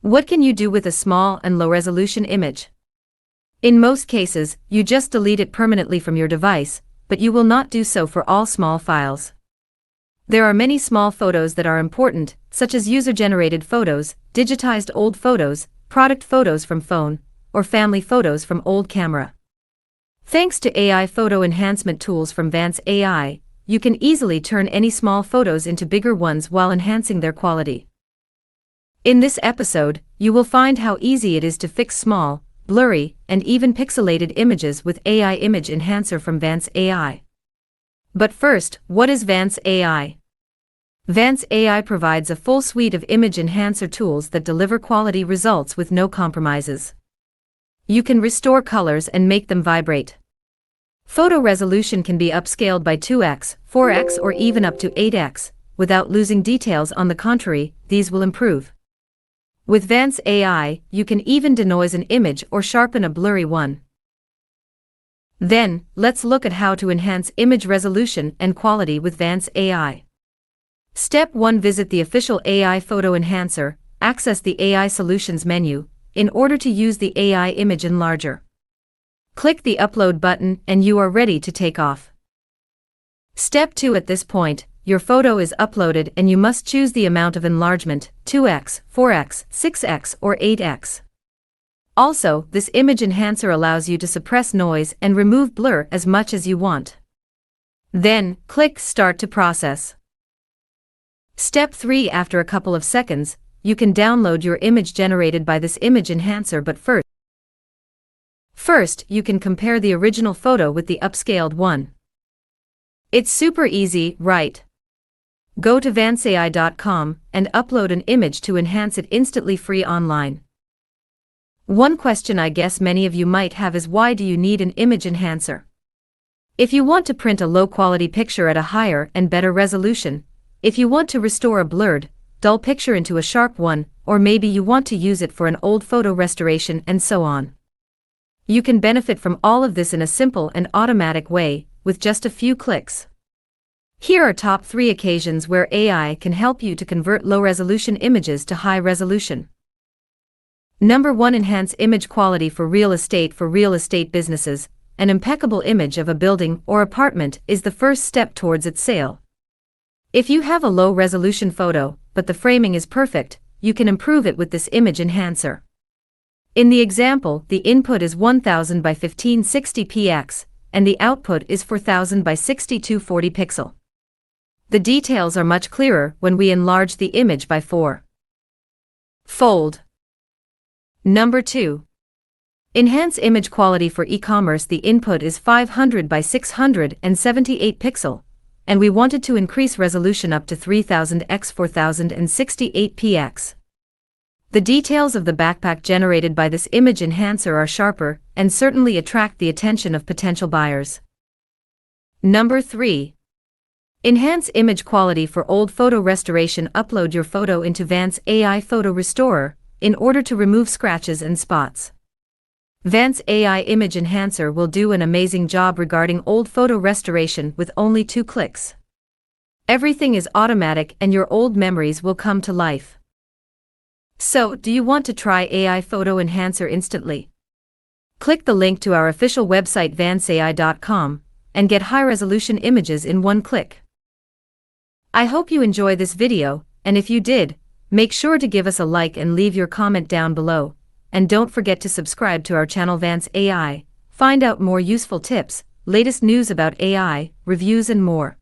What can you do with a small and low-resolution image? In most cases, you just delete it permanently from your device, but you will not do so for all small files. There are many small photos that are important, such as user-generated photos, digitized old photos, product photos from phone, or family photos from old camera. Thanks to AI photo enhancement tools from Vance AI, you can easily turn any small photos into bigger ones while enhancing their quality. In this episode, you will find how easy it is to fix small, blurry, and even pixelated images with AI Image Enhancer from Vance AI. But first, what is Vance AI? Vance AI provides a full suite of image enhancer tools that deliver quality results with no compromises. You can restore colors and make them vibrate. Photo resolution can be upscaled by 2x, 4x, or even up to 8x, without losing details. On the contrary, these will improve. With Vance AI, you can even denoise an image or sharpen a blurry one. Then, let's look at how to enhance image resolution and quality with Vance AI. Step 1. Visit the official AI Photo Enhancer, access the AI Solutions menu, in order to use the AI Image Enlarger. Click the Upload button and you are ready to take off. Step 2. At this point, your photo is uploaded and you must choose the amount of enlargement, 2x, 4x, 6x, or 8x. Also, this image enhancer allows you to suppress noise and remove blur as much as you want. Then, click Start to process. Step 3. After a couple of seconds, you can download your image generated by this image enhancer, but first, you can compare the original photo with the upscaled one. It's super easy, right? Go to vanceai.com and upload an image to enhance it instantly, free online. One question I guess many of you might have is, why do you need an image enhancer? If you want to print a low-quality picture at a higher and better resolution, if you want to restore a blurred, dull picture into a sharp one, or maybe you want to use it for an old photo restoration, and so on. You can benefit from all of this in a simple and automatic way, with just a few clicks. Here are top 3 occasions where AI can help you to convert low-resolution images to high resolution. Number 1. Enhance image quality for real estate. For real estate businesses, an impeccable image of a building or apartment is the first step towards its sale. If you have a low-resolution photo, but the framing is perfect, you can improve it with this image enhancer. In the example, the input is 1000 by 1560 px, and the output is 4000 by 6240 pixel. The details are much clearer when we enlarge the image by 4-fold. Number 2. Enhance image quality for e-commerce. The input is 500 by 678 pixel, and we wanted to increase resolution up to 3000 x 4068 px. The details of the backpack generated by this image enhancer are sharper and certainly attract the attention of potential buyers. Number 3. Enhance image quality for old photo restoration. Upload your photo into Vance AI Photo Restorer in order to remove scratches and spots. Vance AI Image Enhancer will do an amazing job regarding old photo restoration with only 2 clicks. Everything is automatic and your old memories will come to life. So, do you want to try AI Photo Enhancer instantly? Click the link to our official website vanceai.com and get high-resolution images in 1 click. I hope you enjoy this video, and if you did, make sure to give us a like and leave your comment down below. And don't forget to subscribe to our channel Vance AI. Find out more useful tips, latest news about AI, reviews and more.